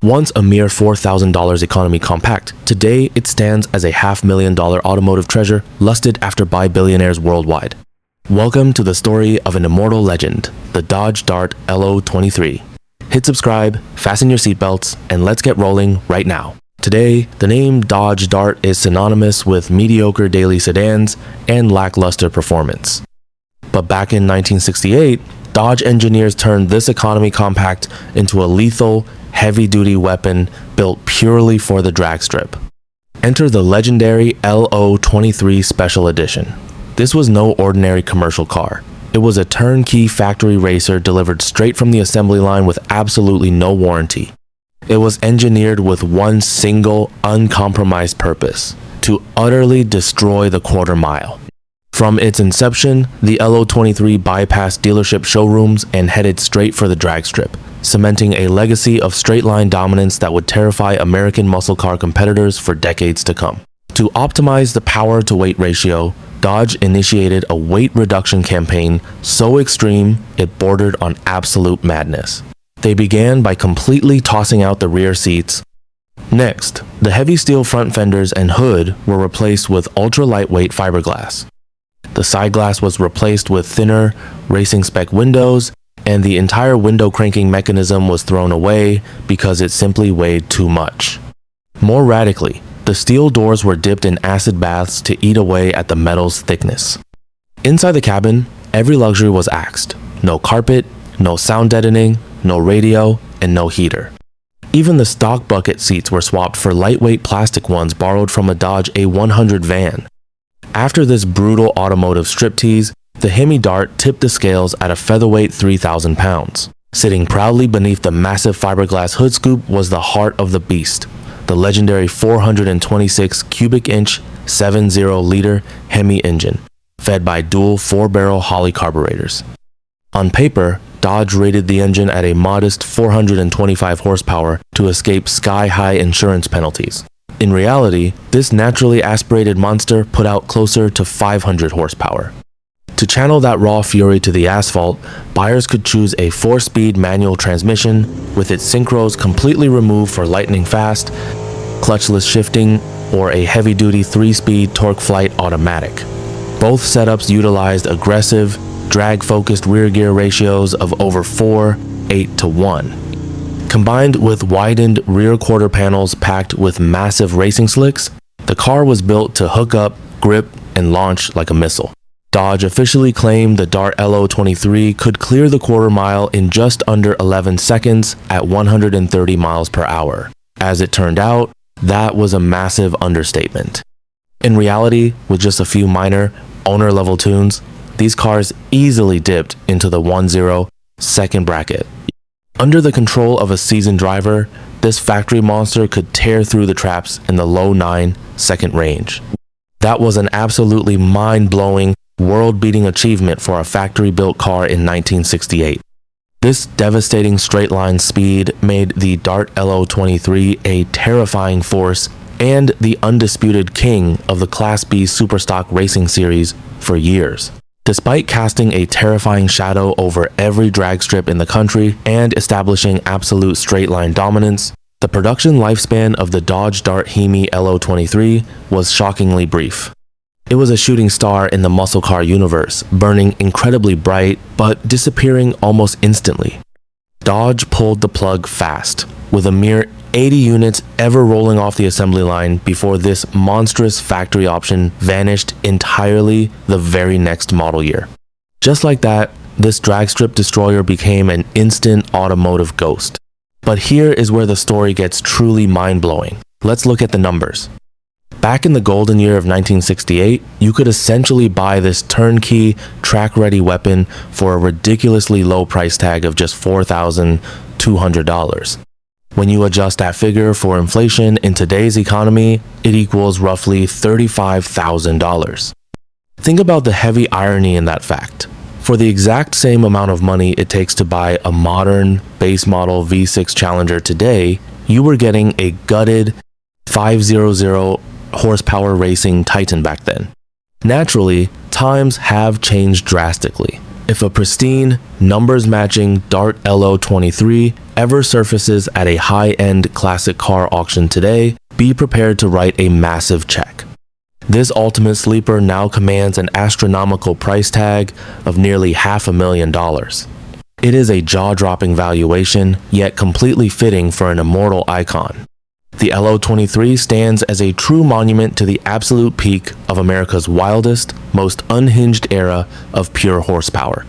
Once a mere $4,000 economy compact, today it stands as a $500,000 automotive treasure lusted after by billionaires worldwide. Welcome to the story of an immortal legend, the Dodge Dart LO23. Hit subscribe, fasten your seatbelts, and let's get rolling right now. Today, the name Dodge Dart is synonymous with mediocre daily sedans and lackluster performance. But back in 1968, Dodge engineers turned this economy compact into a lethal, heavy-duty weapon built purely for the drag strip. Enter the legendary LO23 Special Edition. This was no ordinary commercial car. It was a turnkey factory racer delivered straight from the assembly line with absolutely no warranty. It was engineered with one single, uncompromised purpose: to utterly destroy the quarter mile. From its inception, the LO23 bypassed dealership showrooms and headed straight for the drag strip, cementing a legacy of straight-line dominance that would terrify American muscle car competitors for decades to come. To optimize the power-to-weight ratio, Dodge initiated a weight reduction campaign so extreme it bordered on absolute madness. They began by completely tossing out the rear seats. Next, the heavy steel front fenders and hood were replaced with ultra-lightweight fiberglass. The side glass was replaced with thinner, racing-spec windows, and the entire window cranking mechanism was thrown away because it simply weighed too much. More radically, the steel doors were dipped in acid baths to eat away at the metal's thickness. Inside the cabin, every luxury was axed. No carpet, no sound deadening, no radio, and no heater. Even the stock bucket seats were swapped for lightweight plastic ones borrowed from a Dodge A100 van. After this brutal automotive striptease, the HEMI Dart tipped the scales at a featherweight 3,000 pounds. Sitting proudly beneath the massive fiberglass hood scoop was the heart of the beast, the legendary 426 cubic inch 7.0-liter HEMI engine, fed by dual 4-barrel Holley carburetors. On paper, Dodge rated the engine at a modest 425 horsepower to escape sky-high insurance penalties. In reality, this naturally aspirated monster put out closer to 500 horsepower. To channel that raw fury to the asphalt, buyers could choose a 4-speed manual transmission with its synchros completely removed for lightning fast, clutchless shifting, or a heavy-duty 3-speed torque flight automatic. Both setups utilized aggressive, drag-focused rear gear ratios of over 4:8 to 1. Combined with widened rear quarter panels packed with massive racing slicks, the car was built to hook up, grip, and launch like a missile. Dodge officially claimed the Dart LO23 could clear the quarter mile in just under 11 seconds at 130 miles per hour. As it turned out, that was a massive understatement. In reality, with just a few minor, owner-level tunes, these cars easily dipped into the 1-0 second bracket. Under the control of a seasoned driver, this factory monster could tear through the traps in the low 9-second range. That was an absolutely mind-blowing, world-beating achievement for a factory-built car in 1968. This devastating straight-line speed made the Dart LO23 a terrifying force and the undisputed king of the Class B Superstock racing series for years. Despite casting a terrifying shadow over every drag strip in the country and establishing absolute straight-line dominance, the production lifespan of the Dodge Dart HEMI LO23 was shockingly brief. It was a shooting star in the muscle car universe, burning incredibly bright, but disappearing almost instantly. Dodge pulled the plug fast, with a mere 80 units ever rolling off the assembly line before this monstrous factory option vanished entirely the very next model year. Just like that, this drag strip destroyer became an instant automotive ghost. But here is where the story gets truly mind-blowing. Let's look at the numbers. Back in the golden year of 1968, you could essentially buy this turnkey, track-ready weapon for a ridiculously low price tag of just $4,200. When you adjust that figure for inflation in today's economy, it equals roughly $35,000. Think about the heavy irony in that fact. For the exact same amount of money it takes to buy a modern, base model V6 Challenger today, you were getting a gutted 500 horsepower racing Titan back then. Naturally, times have changed drastically. If a pristine, numbers-matching Dart LO23 ever surfaces at a high-end classic car auction today, be prepared to write a massive check. This ultimate sleeper now commands an astronomical price tag of nearly $500,000. It is a jaw-dropping valuation, yet completely fitting for an immortal icon. The LO23 stands as a true monument to the absolute peak of America's wildest, most unhinged era of pure horsepower.